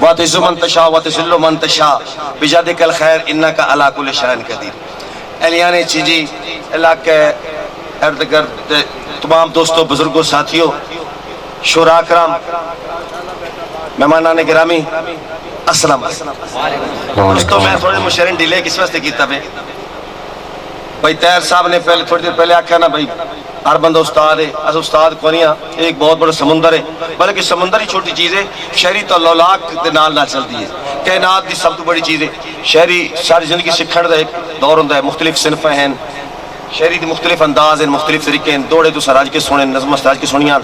وَتُعِزُّ مَن تَشَاءُ وَتُذِلُّ مَن تَشَاءُ بِيَدِكَ الْخَيْرُ إِنَّكَ عَلَىٰ كُلِّ شَيْءٍ قَدِيرٌ۔ اہلیان چیجی علاقے ارد گرد تمام دوستوں بزرگوں ساتھیوں شورا کرام مہمانان گرامی السلام علیکم۔ دوستوں میں تھوڑے مشرین ڈیلے کس واسطے کیتا ہے بھائی طاہر صاحب نے تھوڑی دیر پہلے آکھا نا بھائی ہر بندہ استاد ہے، اس استاد کو نہیں ایک بہت بڑا سمندر ہے، بلکہ سمندر ہی چھوٹی چیز ہے، شہری تو لولاک دے نال نال چلتی ہے، کائنات دی سب تو بڑی چیز ہے۔ شہری ساری زندگی سکھن دا ایک دور ہوندا ہے، مختلف صنفیں ہیں، شہری دی مختلف انداز ہیں، مختلف طریقے ہیں، دوڑے تو سراج کے سونے نظم استاد کی سنیاں۔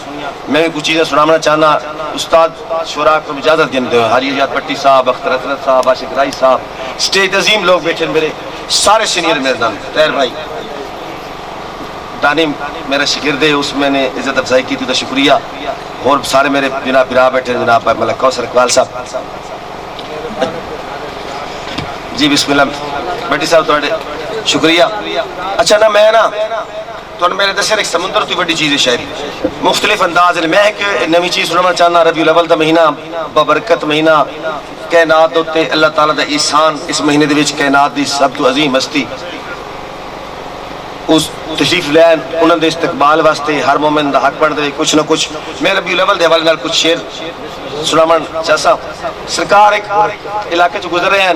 میں بھی کچھ چیزیں سنانا چاہنا، استاد شورا کو اجازت دینے دو، حاجی حجات بٹی صاحب، اختر حسرت صاحب، عاشق رائی صاحب، اسٹیج عظیم لوگ بیٹھے میرے سارے سینئر میرے نام طاہر بھائی دانی میرا شاگرد ہے، اس میں نے عزت افزائی کی تھی تو شکریہ، اور سارے میرے جناب برا بیٹھے جناب ملک کوثر اقبال صاحب، جی بسم اللہ بٹی صاحب تھوڑے شکریہ۔ اچھا نا میں نا تو میرے دسے ایک سمندر تو بڑی چیز ہے شاعری، مختلف انداز ہے۔ میں ایک نئی چیز سنانا چاہنا، ربیع الاول دا مہینہ ببرکت مہینہ، کائنات ہوتے اللہ تعالیٰ دا احسان، اس مہینے دے وچ کائنات دی سب تو عظیم ہستی اس تشریف لین انہوں نے استقبال واسطے ہر مومن دا حق بن دے کچھ نہ کچھ۔ میں ربیع الاول دے حوالے نال کچھ شعر سناون چاہسا۔ سرکار ایک علاقے چ گزر رہے ہیں،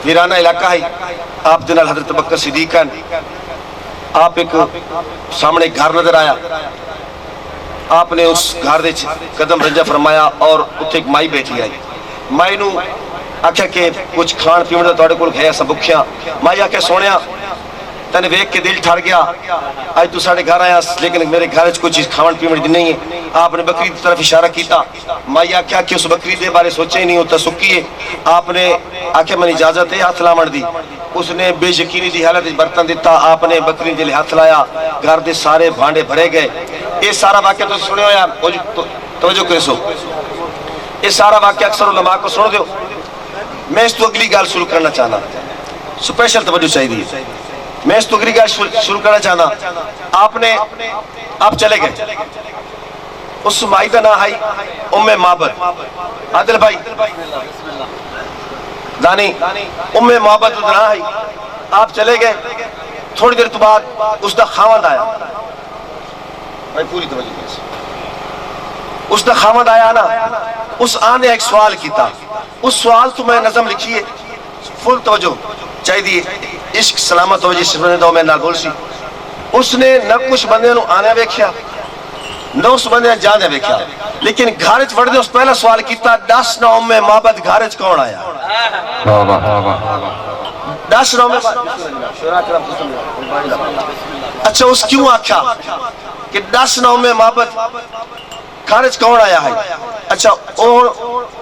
ویرانہ علاقہ ہے، آپ دے نال حضرت بکر صدیق ہیں، آپ ایک سامنے گھر نظر آیا، آپ نے اس گھر دے قدم رنجا فرمایا اور اتھے ایک مائی بیٹھی آئی، مائی نو آکھیا کہ کچھ کھان پیون دا تواڈے کول ہے سب بکھیاں، مائی آکھیا سونیا تنے ویک کے دل ٹھر گیا، آج تو ساڑھے گھر آیا لیکن میرے گھر کوئی چیز کھاون پیون دی نہیں ہے۔ آپ نے بکری دی طرف اشارہ کیتا، مائی آکھیا کہ اس بکری دے بارے سوچے ہی نہیں ہوتا سکی ہے، آپ نے آکھیا من اجازت ہے ہاتھ لامن دی، اس نے بے یقینی دی حالت برتن دیتا، آپ نے بکری دے ہاتھ لایا، گھر دے سارے بھانڈے بھرے گئے۔ یہ سارا واقعہ تو سنے ہویا، توجہ کرے سو، یہ سارا واقعہ اکثر علماء کو سن دیو۔ میں اس تو اگلی گال شروع کرنا چاہنا، سپیشل توجہ چاہیے، میں اس تو اگلی گال شروع کرنا چاہنا۔ آپ چلے گئے، اس مائی دا نام ہے ام معبد، عادل بھائی دانی ام معبد دا نام ہے، آپ چلے گئے، تھوڑی دیر تو بعد اس دا خاوند آیا، بھائی پوری توجہ کریں، اس دا خاوند آیا نا، اس آنے ایک سوال کیتا، اس سوال تو میں نظم لکھیے، فل توجہ چاہی دیئے، عشق سلامت توجہ سفرنے دو میں نال بول سی۔ اس نے نہ کچھ بندے نو آنے ویکھیا نہ اس بندے جانے ویکھیا، لیکن گھارج وڑ دے اس پہلا سوال کیتا، دس نہ ام معبد گھارج کون آیا؟ دس نہ ام اچھا اس کیوں آکھا کہ دس نہ ام معبد گھارج کون آیا ہے؟ اچھا اور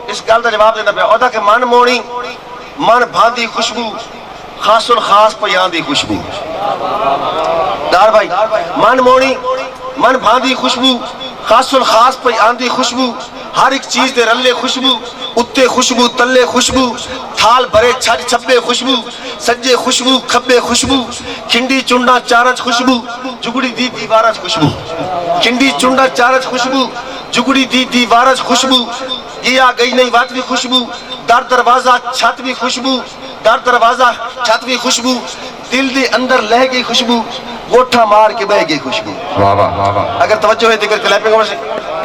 اس گل دا جواب دینا پیا، اور دا کہ من مونی من بھاندی خوشبو خاص الخاص پیان دی خوشبو، دار بھائی من مونی من بھاندی خوشبو خاص الخاص پیان دی خوشبو، ہر ایک چیز دے رلے خوشبو، اتے خوشبو تلے خوشبو، تھال بھرے چھڑ چھپے خوشبو، سجے خوشبو کھبے خوشبو، کھنڈی چنڈا چارج خوشبو، جگڑی دی دیوارج خوشبو، کھنڈی چنڈا چارج خوشبو، جگڑی دی دیوارج خوشبو، یہ آ گئی نہیں بات بھی خوشبو، در دروازہ چھت بھی خوشبو، در دروازہ چھت بھی خوشبو، دل دے اندر لہ گئی خوشبو، گوٹھا مار کے بہ گئی خوشبو۔ اگر توجہ ہے دیکھر کلیپنگ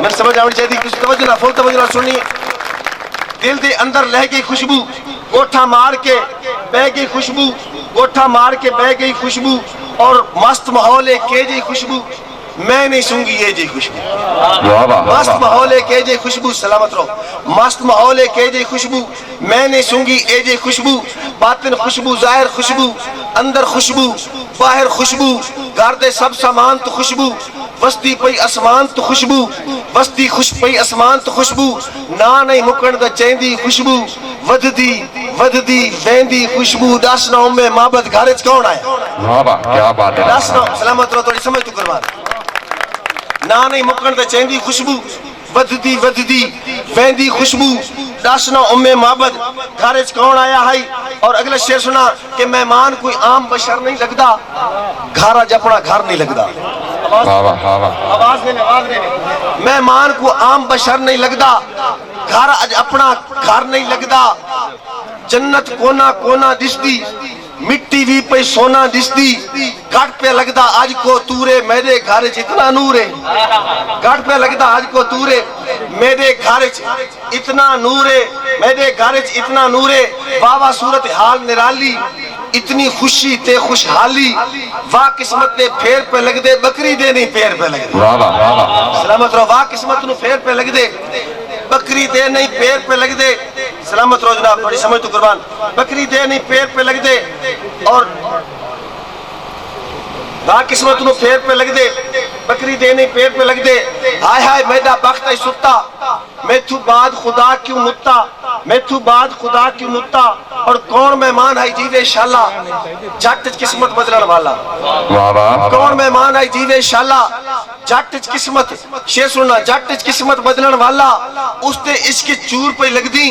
میں سمجھ آنی چاہیے کہ توجہ نہ فل توجہ نہ سنیے، دل دے اندر لہ گئی خوشبو، گوٹھا مار کے بہ گئی خوشبو، گوٹھا مار کے بہ گئی خوشبو، اور مست ماحول کے جی خوشبو، میں نہیں سونگی یہ جی خوشبو، مست ماحول کے جی خوشبو، سلامت رہو، مست ماحول کے جی خوشبو، میں نہیں سونگی اے جی خوشبو، باطن خوشبو ظاہر خوشبو، اندر خوشبو باہر خوشبو، گاردے سب سامان تو خوشبو، وستی پئی اسمان تو خوشبو، وستی خوش پئی اسمان تو خوشبو، نا نہیں مکن دا چیندی خوشبو، وددی ویندی خوشبو، دس نہ ام معبد گھارج کون آیا؟ کیا بات ہے، دس نہ سلامت رہو توڑی سمجھ تو کروا نا نہیں مکن دا چیندی خوشبو، وددی ویندی خوشبو، دس نہ ام معبد گھارج کون آیا ہے۔ اور اگلا شعر سنا کہ مہمان کوئی عام بشر نہیں لگدا، گھارا جپنا گھر نہیں لگدا، آواز نہیں مہمان کو عام بشر نہیں لگدا گھر اپنا گھر نہیں لگدا جنت کونا کونا دسدی مٹی بھی پہ سونا دسدی گھٹ پہ لگدا آج کو تورے میرے گھر اتنا نور ہے گھٹ پہ لگدا آج کو تورے میرے گھر اتنا نور ہے میرے گھر اتنا نور ہے واہ صورت حال نرالی اتنی خوشی تے خوشحالی واہ قسمت نے پھیر پہ لگ دے بکری دے نہیں پھیر پہ لگ دے سلامت رہو واہ قسمت نو پھیر پہ لگ دے بکری دے نہیں پھیر پہ لگ دے سلامت رہو جناب بڑی سمجھ تو قربان بکری دے نہیں پھیر پہ لگ دے اور واہ قسمت نو پھیر پہ لگ دے بکری دے نہیں پھیر پہ لگ دے ہائے ہائے میڈا بخت ہے ستا میں تو بعد خدا کیوں متا میں تو بعد خدا کیوں متا اور کون مہمان ہے جیوے انشاءاللہ جٹ قسمت بدلن والا کون مہمان ہے جیوے انشاءاللہ جٹ قسمت شیر سننا جٹ قسمت بدلن والا اس تے اس کی چور پہ لگ دی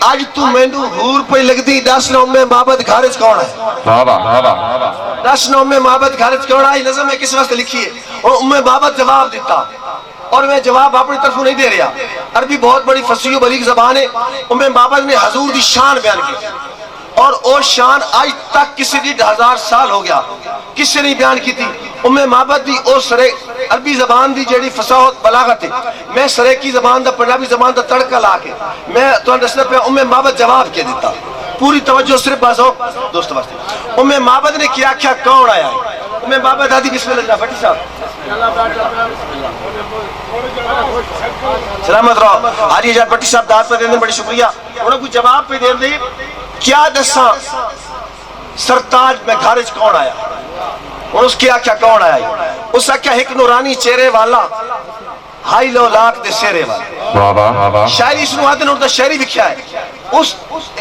آج تو مینو حور پہ لگ دی 10 نو میں محبت گھارج کون ہے 10 نو میں محبت گھارج کون ہے نظم میں کس وقت لکھی ہے اور میں محبت جواب دیتا اور میں جواب اپنی طرف نہیں دے رہا عربی بہت بڑی فصیح و بلیغ زبان ہے میں بابا نے حضور دی شان بیان کی اور وہ شان آج تک کسی دی 1000 سال ہو گیا کسی نے بیان کی تھی محبت دی او سرے عربی زبان دی جیڑی فصاحت بلاغت ہے میں سرے کی زبان دا پنجابی زبان دا تڑکا لا کے میں تو دسنا پہ محبت جواب کیا دیتا پوری توجہ صرف باز ہو دوست واسطے محبت نے کیا کیا کون آیا ہے محبت آدھی بسم اللہ جناب بھٹی صاحب سلامت رہو حاجی جان بھٹی صاحب داد پہ دینے بڑی شکریہ انہوں کو جواب پہ دین دی کیا دساں سرتاج میں گھارج کون آیا اور اس کیا کیا کون آیا اس کا کیا ایک نورانی چہرے والا ہائی لو لاکھ دے سیرے والا شاعری اس نوادن اور دا شاعری بکھیا ہے اس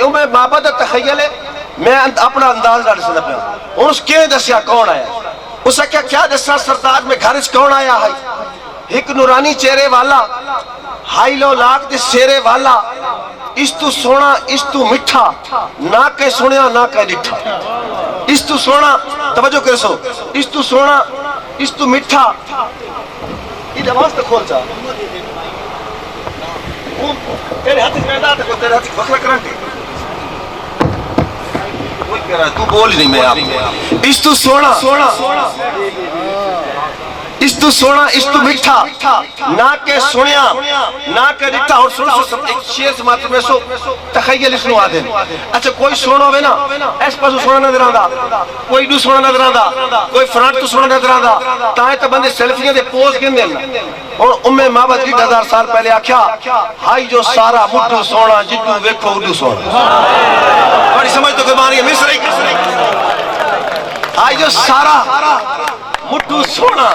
میں بابا دا تخیل ہے میں اپنا انداز ڈال سکتا پہ اور اس کے دسیا کون آیا اس کا کیا دسا سرتاج میں گھارج کون آیا ہے ایک نورانی چہرے والا ہائی لو لاکھ دے سیرے والا اس تو سونا اس تو مٹھا نہ کہ سنیا نہ کہ ڈٹھا اس تو سونا توجہ کرے سو اس تو سونا اس تو مٹھا یہ آواز تو کھول چاہ تیرے ہاتھ اس میدان تک تیرے ہاتھ بخلا کرانٹی کوئی کہہ رہا ہے تو بول ہی نہیں میں آپ اس تو سونا اس تو سونا اس تو مٹھا نہ کہ سنیا نہ کہ ڈٹھا اور سن سو ایک شیر سے ماتر میں سو تخیل اس نو آدھیں اچھا کوئی سونا ہوئے نا ایس پاسو سونا نظر آندہ کوئی دو سونا نظر آندہ کوئی فرانٹ تو سونا نظر آندہ تاہیں تا بندے سیلفیاں دے پوز گن دینا اور محبت 1000 سال پہلے آکھیا ہائی جو سارا مٹھو سونا جدو ویکھو اڈو سونا بڑی سمجھ تو کوئی مانی ہے مصر ہی ہائی جو سارا مٹھو سونا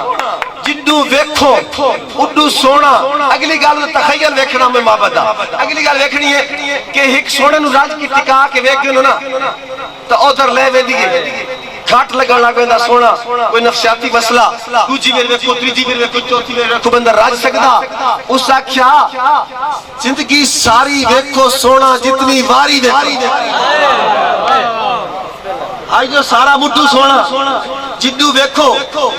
جدو ویکھو اڈو سونا اگلی گال تخیل ویکھنا میں محبت دا اگلی گال ویکھنی ہے کہ ایک سونے نو راج کی ٹکا کے ویکھنو نا تو ادھر لے وے دیئے کھاٹ لگا لگ بندہ سونا کوئی نفسیاتی مسئلہ دوجی ویر ویکھو تریجی ویر ویکھو چوتھی ویر ویکھو بندہ راج سکدا اس آکھیا زندگی ساری ویکھو سونا جتنی واری ویکھو آئی جو سارا مٹھو سونا جدو ویکھو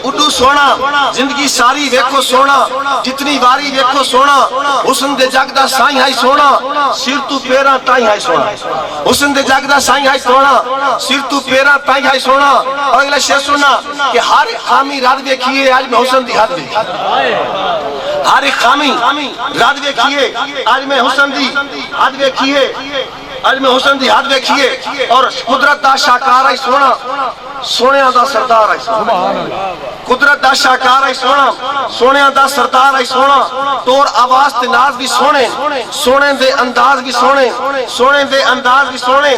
اڈو سونا زندگی ساری ویکھو سونا جتنی واری ویکھو سونا حسن دے جگ دا سائیں ہائی سونا سر تو پیرا تائیں ہائی سونا حسن دے جگ دا سائیں ہائی سونا سر تو پیرا تائیں ہائی سونا اور اگلا شیئر سونا کہ ہر خامی رات ویکھیے آج میں حسن دی حد ویکھیے ہر خامی رات ویکھیے آج میں حسن دی حد ویکھیے آج میں حسن دی حد ویکھیے اور قدرت دا شاکار آئی سونا سونیاں دا سردار آئی سونا قدرت دا شاکار آئی سونا سونیاں دا سردار آئی سونا تور آواز تے ناز بھی سونے سونے دے انداز بھی سونے سونے دے انداز بھی سونے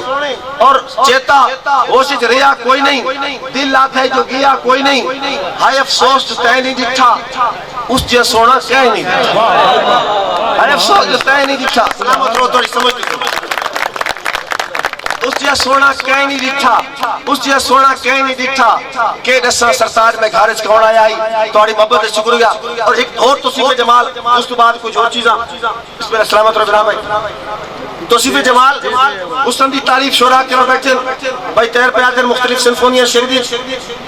اور چیتا ہوشج ریا کوئی نہیں دل آتا ہے جو گیا کوئی نہیں ہائے افسوس جو تے نہیں دکھا اس جے سونا کہیں نہیں دکھا ہائے افسوس جو تے نہیں دکھا سلامت رو توڑی سمجھ دکھا اس جیا سونا کہیں نہیں دکھا اس جیا سونا کہیں نہیں دکھا کہ دساں سرتاج میں گھارج کون آیا ہی توڑی محبت شکریہ اور ایک اور تصویر جمال اس تو بعد کچھ اور چیزاں اس میں سلامت رو برام ہے توصیف جمال اس دی تعریف شعراء کرام بیٹھے بھائی تیر پہ آتے مختلف سنفونیاں شعری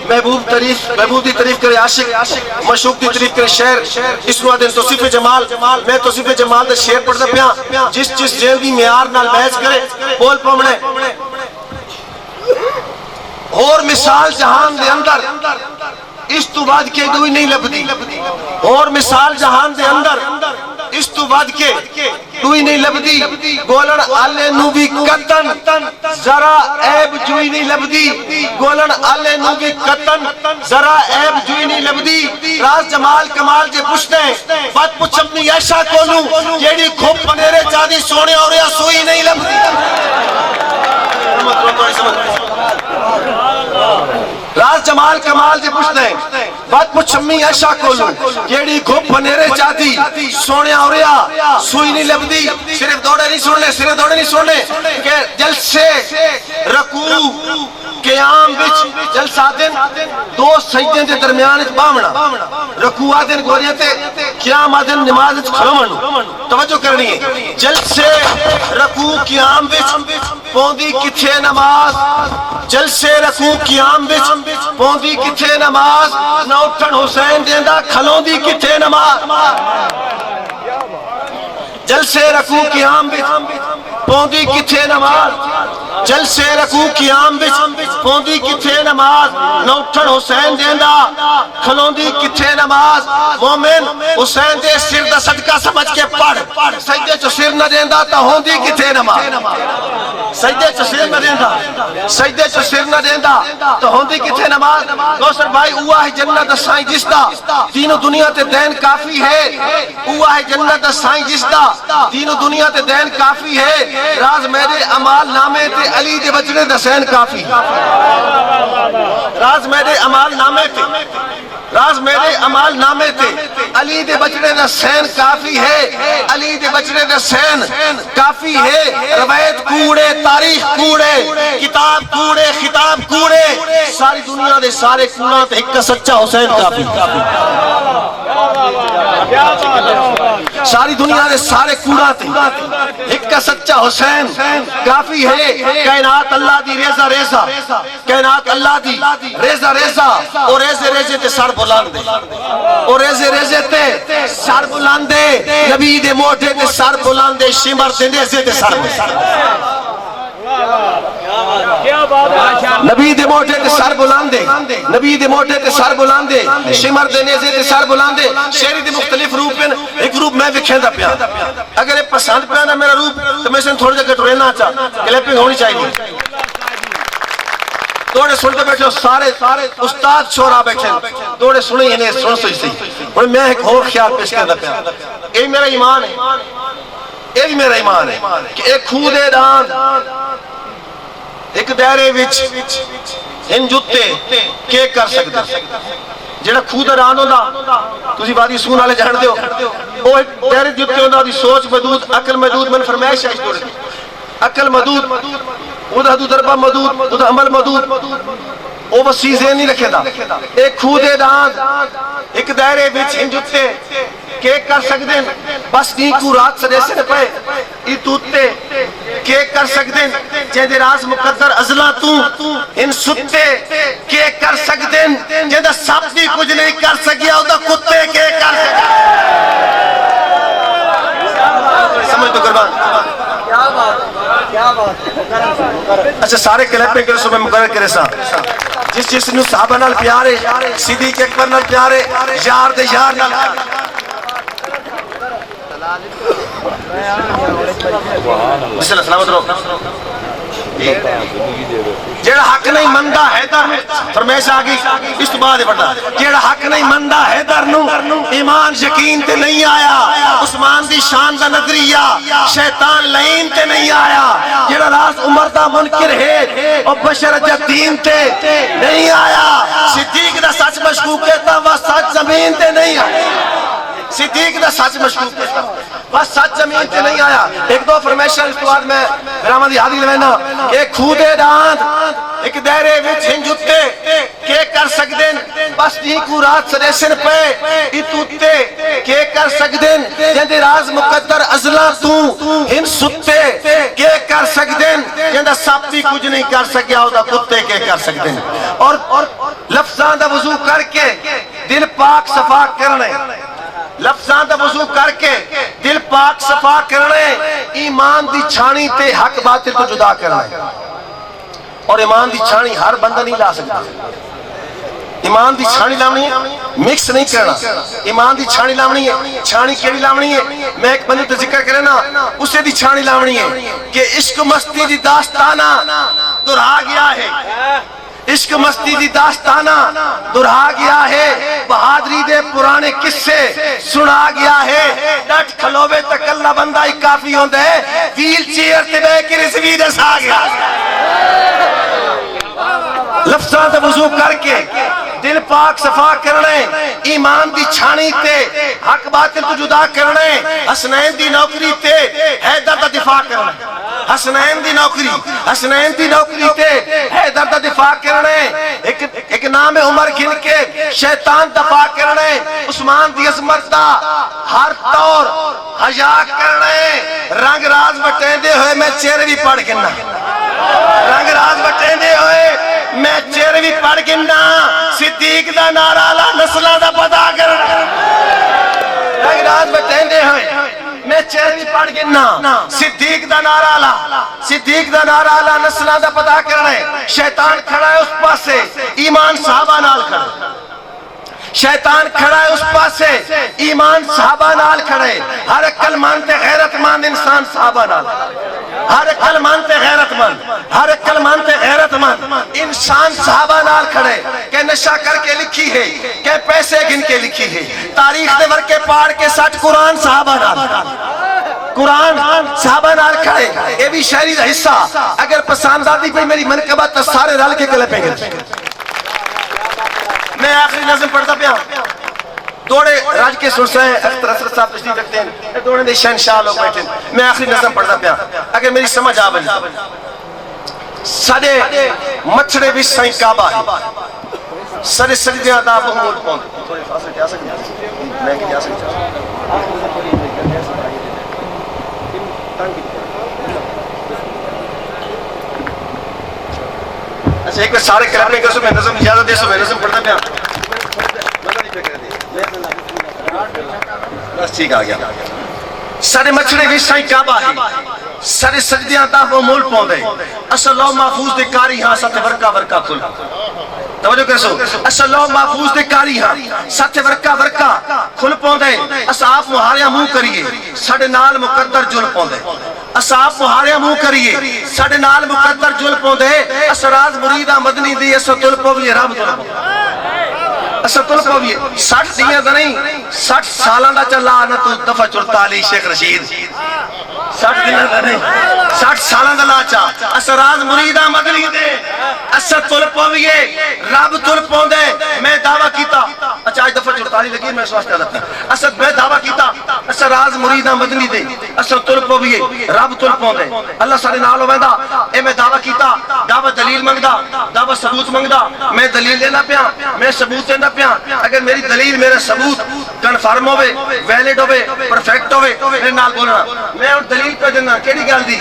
محبوب دی تعریف کرے عاشق مشوق دی تعریف کرے شعر اس نو آدھیں توصیف جمال میں توصیف جمال دے شعر پڑھتا پیا جس جیل دی معیار نال بحث کرے بول پومنے اور مثال جہان دے اندر اس تو بعد کے دوئی نہیں لبدی اور مثال جہان دے اندر اس تو بعد کے دوئی نہیں لبدی گولن آلے نو بھی قطن ذرا عیب جوئی نہیں لبدی گولن آلے نو بھی قطن ذرا عیب جوئی نہیں لبدی راز جمال کمال جے پوچھتے بات پوچھ اپنی ایشا کولوں جیڑی کھوپ پنیرے چاہدی سونے اور یا سوئی نہیں لبدی راز جمال کمال جے پوچھتے بات پوچھ امی ایشا کولوں جیڑی کھوپ پنیرے چاہدی سونے اور یا سوئی نہیں لبدی صرف دوڑے نہیں سننے کہ جلسے رکوع قیام بچ جلسہ دن دو سجدیں دے درمیان اچ باونا رکوع دن گوریاں تے قیام دن نماز اچ کھڑومن توجہ کرنی ہے جلسے رکوع قیام بچ پوندی کتھے نماز جلسے رکوع قیام بچ پوندی کتھے نماز نہ اٹھن حسین دیندا کھلوندی کتھے نماز جلسے رکوع قیام بچ پوندی کتھے نماز جلسے رکوع قیام بچ پوندی کتھے نماز نہ اٹھن حسین دیندا کھلوندی کتھے نماز مومن حسین دے سر دا صدقہ سمجھ کے پڑھ سجدے چ سر نہ دیندا تا ہوندی کتھے نماز سجدے چ سر نہ دیندا تو ہوندی کتھے نماز کوثر بھائی اوہ ہے جنت دا سائیں جس دا دین و دنیا تے دین کافی ہے اوہ ہے جنت دا سائیں جس دا دین و دنیا تے دین کافی ہے راز میرے عمال نامے تے علی دے بچڑے دا سین کافی راز میرے عمال نامے تے علی دے بچڑے دا سین کافی ہے علی دے بچڑے دا سین کافی ہے روایت کوڑے تاریخ کوڑے کتاب کوڑے خطاب کوڑے ساری دنیا دے سارے کوڑاں تے ایک سچا حسین کافی ساری دنیا دے سارے کوڑاں تے ایک سچا حسین کافی ہے کائنات اللہ دی ریزہ کائنات اللہ دی ریزہ اور ریزے تے سر بلند اور ریزے تے سر بلند نبی دے موٹے تے سر بلند شمر تے ریزے تے سر بلند نبی دے موٹے تے سر بلاندے نبی دے موٹے تے سر بلاندے شمر دے نیزے تے سر بلاندے شہری دے مختلف روپ ہیں ایک روپ میں وکھیں دا پیا اگر یہ پسند پیا نا میرا روپ تو میں سے تھوڑے جگہ ٹرینا چاہ کلیپنگ ہونی چاہیے دوڑے سنتے بیٹھے سارے استاد شعراء بیٹھے دوڑے سنیں انہیں سن سوئی سی اور میں ایک اور خیال پیش کر دا پیا یہ میرا ایمان ہے یہ بھی میرا ایمان ہے کہ ایک خودے دان ایک دائرے وچ ان جتے کے کر سکتے جڑا خود ران ہوندا تسی وادی سون والے جان دیو او ایک دائرے جتے ہوندا دی سوچ محدود عقل محدود من فرمائش ہے اس عقل محدود اودہ حدود ضربہ محدود اودہ عمل محدود او وسیع ذہن نہیں رکھے دا ایک خودے دان ایک دائرے وچ ان جتے کیک کر سکتے ہیں بس نہیں کو رات سدے سے پہ ای توتے کیک کر سکتے ہیں جہدے راز مقدر ازلا تو ان ستے کیک کر سکتے ہیں جہدہ سب بھی کچھ نہیں کر سکیا ہوتا کتے کیک کر سکتے ہیں سمجھ تو قربان اچھا سارے کلیپیں کرے صبح مقرر کرے سا جس نے صحابہ نال پیارے صدیق اکبر نال پیارے یار دے یار نال بسم اللہ سلامت رہو جیڑا حق نہیں مندہ حیدر فرمیش آگی اس تو بعد پڑھتا جیڑا حق نہیں مندہ حیدر نو ایمان یقین تے نہیں آیا عثمان دی شان دا نظریہ شیطان لعین تے نہیں آیا جیڑا راز عمر دا منکر ہے اور بشر جب دین تے نہیں آیا صدیق دا سچ مشکوک کہتا وہ سچ زمین تے نہیں آیا صدیق دا سچ مشکوک کہتا بس سچ زمین تے نہیں آیا ایک دو فرمیشن اس کے بعد میں برامہ دی حادی لینا کہ کھودے داند ایک دائرے وچ ہنجتے کہ کر سکدن بس نہیں کو رات سریسن پہ اتوتے کہ کر سکدن جندے راز مقدر ازلا تو ہن ستے کر سکتے ہیں جندہ سب بھی کچھ نہیں کر سکیا ہوتا کتے کے کر سکتے ہیں اور لفظاں دا وضو کر کے دل پاک صفا کرنے لفظاں دا وضو کر کے دل پاک صفا کرنے ایمان دی چھانی تے حق باطل تو جدا کرنے اور ایمان دی چھانی ہر بندہ نہیں لا سکتا ایمان دی چھانی لامنی ہے مکس نہیں کرنا ایمان دی چھانی لامنی ہے چھانی کیڑی لامنی ہے میں ایک بندے تو ذکر کرے نا اسے دی چھانی لامنی ہے کہ عشق مستی دی داستانہ دہرا گیا ہے عشق مستی دی داستانہ دہرا گیا ہے بہادری دے پرانے قصے سنا گیا ہے ڈٹ کھلوے تک اللہ بندہ ہی کافی ہوندے ویل چیئر تے بے کے رسوی دے سا گیا لفظاں تے وضو کر کے دل پاک صفا کرنے ایمان دی چھانی تے حق باطل تو جدا کرنے حسنین دی نوکری تے حیدر دا دفاع کرنے حسنین دی نوکری تے حیدر دا دفاع کرنے ایک نام عمر گھن کے شیطان دفاع کرنے عثمان دی عظمت دا ہر طور حجا کرنے رنگ راز بٹیں دے ہوئے میں چہرے بھی پڑھ گنا رنگ راز بٹیں دے ہوئے میں چہرے بھی پڑھ گنا صدیق دا نعرہ لا نسلہ دا پتا کرنا رنگ راز بٹیں دے ہوئے میں چہرے بھی پڑھ گنا صدیق دا نعرہ لا نسلہ دا پتا کرنے شیطان کھڑا ہے اس پاسے ایمان صحابہ نال کھڑا شیطان کھڑا ہے اس پاسے ایمان صحابہ نال کھڑے ہر عقل مانتے غیرت مند انسان صحابہ نال ہر عقل مانتے غیرت مند انسان صحابہ نال کھڑے کہ نشہ کر کے لکھی ہے کہ پیسے گن کے لکھی ہے تاریخ دے ورکے پاڑ کے ساتھ قرآن صحابہ نال کھڑے یہ بھی شہری دا حصہ اگر پسامزادی پہ میری منقبہ تو سارے رل کے گلے پہ گئے میں آخری نظم پڑھتا پیا دوڑے راج کے سرسہ ہیں اختر اسرت صاحب تشریف رکھتے ہیں دوڑے دے شہنشاہ لوگ بیٹھے میں آخری نظم پڑھتا پیا اگر میری سمجھ آ بنی سڑے مچھڑے بھی سائیں کعبہ ہے سڑے سجدے آدھا بہمول پوند تھوڑے فاصلے کیا سکتے میں کیا سکتا اچھا ایک بار سارے کلپنے کر سو میں نظم اجازت دے سو میں نظم پڑھتا پیا بس ٹھیک آگیا سارے مچھڑے بھی سائیں کعبہ ہے سارے سجدیاں دا وہ مول پوندے اصل اللہ محفوظ دے کاری ہاں ساتھ ورکا کھل توجہ کر سو اصل اللہ محفوظ دے کاری ہاں ساتھ ورکا کھل پوندے اصحاب محاریاں منہ کریے ساڑے نال مقدر جل پوندے اصحاب محاریاں منہ کریے ساڑے نال مقدر جل پوندے اسراز مریدہ مدنی دی اسا تل پوی رب تل پوندے اسا تل پوی 60 دیاں دا نہیں 60 سالان دا چلا آنا تو دفعہ 44 شیخ رشید 60 دیاں دا نہیں 60 سالان دا لاچا اسراز مریدہ مدنی دے اسا تل پوی رب تل پوندے میں دعویٰ کیتا اچھا آج دفعہ 44 لگی میں سواستے آدھتا اسد میں دعویٰ کیتا اسا راز مریدہ مدنی دے اسا تل پوی رب تل پوندے اللہ سارے نالو ویندہ اے میں دعویٰ کیتا دعویٰ دلیل منگدہ دعویٰ ثبوت منگدہ میں دلیل لینا پیا میں ثبوت دینا پیا اگر میری دلیل میرا ثبوت کنفرم ہوئے ویلڈ ہوئے پرفیکٹ ہوئے میرے نال بولنا میں ان دلیل پہ دینا کیڑی گل دی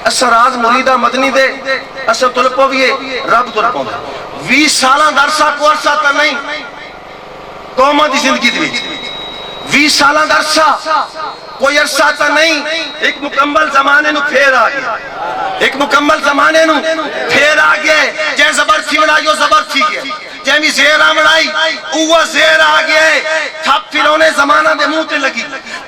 اسا راز مریدہ مدنی دے اسا تل پوی رب تل پوندے 20 سالہ درسہ کو عرصہ تا نہیں قومہ دی زندگی دی 20 سالہ درسہ کوئی عرصہ تا نہیں ایک مکمل زمانے نو پھیر آگئے ایک مکمل زمانے نو پھیر آگئے جے زبر تھی بنائیو زبر تھی گئے جیمی زیر آمڑائی اوہ زیر آگئے تھپ پھرونے زمانہ دے منہ تے لگی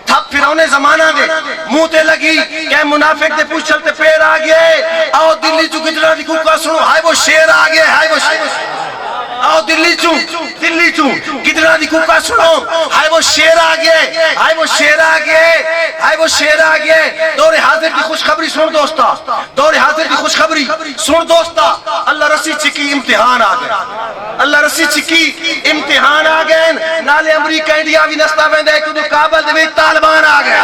تھپ پھرونے زمانہ دے منہ تے لگی کہ منافق دے پوچھ چلتے پھیر آگئے آؤ دلی چو گجرہ دی کوکا سنو ہائے وہ شیر آگئے ہائے وہ شیر آؤ دلی چو گجرہ دی کوکا سنو ہائے وہ شیر آگئے ہائے وہ شیر آگئے ہائے وہ شیر آگئے دور حاضر دی خوشخبری سن دوستا دور حاضر دی خوشخبری سن دوستا اللہ رسی چکی امتحان آگئے اللہ رسی چکی امتحان آگئے نالے امریکہ انڈیا بھی نستا بندے ایک دو کابل دے بھی طالبان آگئے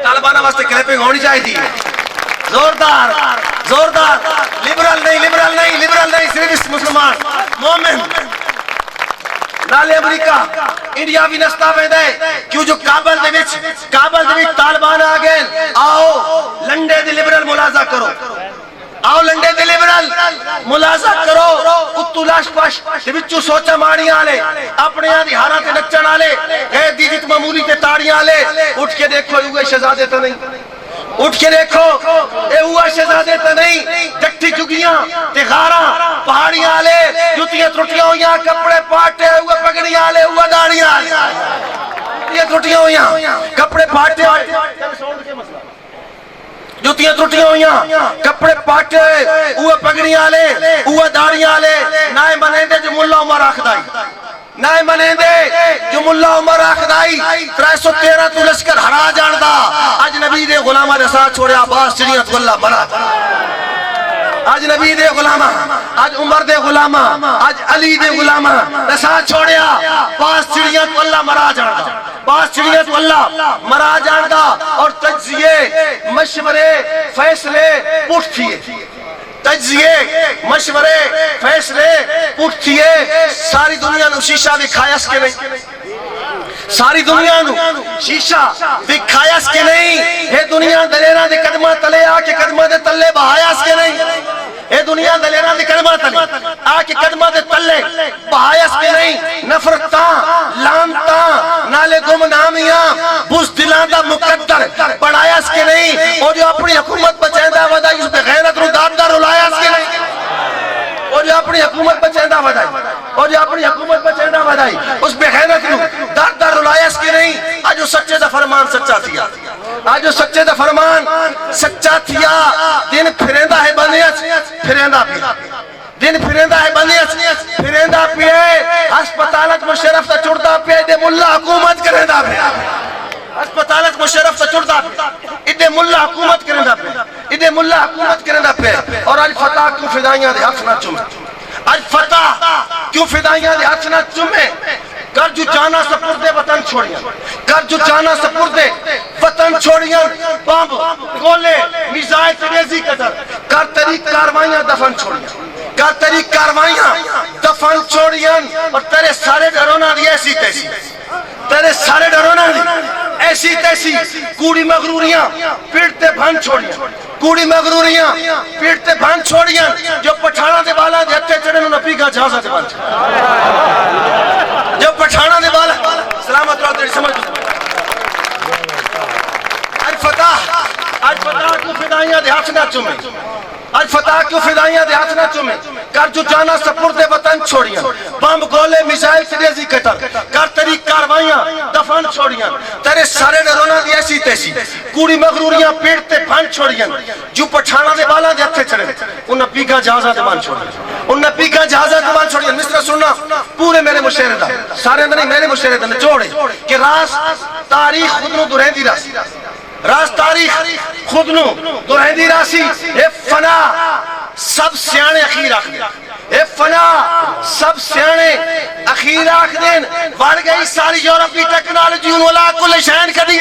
طالبانہ واسطے کلیپنگ ہونی چاہی تھی زوردار لیبرل نہیں صرف مسلمان مومن نالے امریکہ انڈیا بھی نستا بندے کیوں جو کابل دے بھی طالبان آگئے آؤ لنڈے دے کرو آؤ لنڈے دے لبرل ملازہ کرو اتو لاش پاش تے بچو سوچا ماڑی آلے اپنے آدھی ہارا تے نچن آلے اے دیجت معمولی تے تاڑی آلے اٹھ کے دیکھو ہوئے شہزادے تا نہیں اٹھ کے دیکھو اے ہوا شہزادے تا نہیں جٹھی چگیاں تے غارہ پہاڑیاں آلے جوتیاں ترٹیاں ہویاں کپڑے پاٹے ہوئے پگڑی آلے ہوا داڑی آلے یہ ترٹیاں ہویاں کپڑے پاٹے جوتیاں ترٹیاں ہویاں کپڑے پاٹے اوہ پگڑیاں لے اوہ داڑیاں لے نائے منیندے جو ملا عمر آخدائی نائے منیندے جو ملا عمر آخدائی 313 تو لشکر ہرا جاندہ آج نبی دے غلامہ دے ساتھ چھوڑے عباس چڑیت واللہ بنا آج نبی دے غلامہ آج عمر دے غلامہ آج علی دے غلامہ دے ساتھ چھوڑیا عباس چڑیت واللہ مرا جاندہ باس چڑیت واللہ مرا جاندہ اور تجزیے مشورے فیصلے پوٹ تھیے تجزیے مشورے فیصلے پوٹ تھیے ساری دنیا نو شیشہ بھی کھایس کے نہیں ساری دنیا نو شیشہ بھی کھایس کے نہیں اے دنیا دلیرہ دے قدمہ تلے آکے قدمہ دے تلے بہایاس کے نہیں اے دنیا دلیرہ دے قدمہ تلے آکے قدمہ دے تلے بہایاس کے نہیں نفرتاں لانتاں نالے گمنامیاں بزدلان دا مقدر بڑھایاس کے نہیں اور جو اپنی حکومت بچیندہ ودائی اس پہ غیرت رو داددار رولایاس کے نہیں اور جو اپنی حکومت بچیندہ ودائی اور جو اپنی حکومت بچیندہ ودائی اس پہ غیرت رو داددار رولایاس کے نہیں آج جو سچے دا فرمان سچا تھیا آج جو سچے دا فرمان سچا تھیا دن پھریندہ ہے بندیت پھریندہ پھر دن پھریندہ ہے بندیت پھریندہ پیئے ہسپتالت مشرف تا چڑتا پیئے دے ملا حکومت کریندہ پیئے ہسپتالت مشرف تا چڑتا پیئے ادھے ملا حکومت کریندہ پیئے ادھے ملا حکومت کریندہ پیئے اور آج فتح کیوں فدائیاں دے ہاتھ نہ چومے آج فتح کیوں فدائیاں دے ہاتھ نہ چومے کر جو جانا سپردے وطن چھوڑیاں کر جو جانا سپردے وطن چھوڑیاں بامب گولے میزائل تریزی قدر کر طریق کاروائیاں دفن چھوڑیاں کر طریق کاروائیاں دفن چھوڑیاں اور تیرے سارے ڈرونا دی ایسی تیسی تیرے سارے ڈرونا دی ایسی تیسی کوڑی مغروریاں پیڑتے بھن چھوڑیاں کوڑی مغروریاں پیڑتے بھن چھوڑیاں جو پٹھانا دے بالا دے ہتھے چڑھن انہوں پیگا جہازہ دے بھن جو پٹھانا دے بالا سلامت رہا تیری سمجھ آج فتح کو فدائیاں دے ہاتھ نہ چومے آج فتح کیوں فدائیاں دے ہاتھ نہ چومے کر جو جانا سپردے وطن چھوڑیاں بم گولے میزائل تریزی قطر کر طریق کاروائیاں دفن چھوڑیاں تیرے سارے ڈرونا دی ایسی تیسی کوڑی مغروریاں پیڑتے بھن چھوڑیاں جو پٹھانا دے بالا دے ہتھے چڑھے انہاں پیگا جہازہ دے بھن چھوڑیاں انہاں پیگا جہازہ دے بھن چھوڑیاں مصرہ سننا پورے میرے مشہرے دا سارے اندر نہیں میرے مشہرے دا نچوڑے کہ راز تاریخ خود نو درہیں دی راسی راز تاریخ خود نو درہیں دی راسی اے فنا سب سیانے اخیر آخ دین اے فنا سب سیانے اخیر آخ دین بڑھ گئی ساری یورپی ٹیکنالوجی انہوں لا کل شہن کدی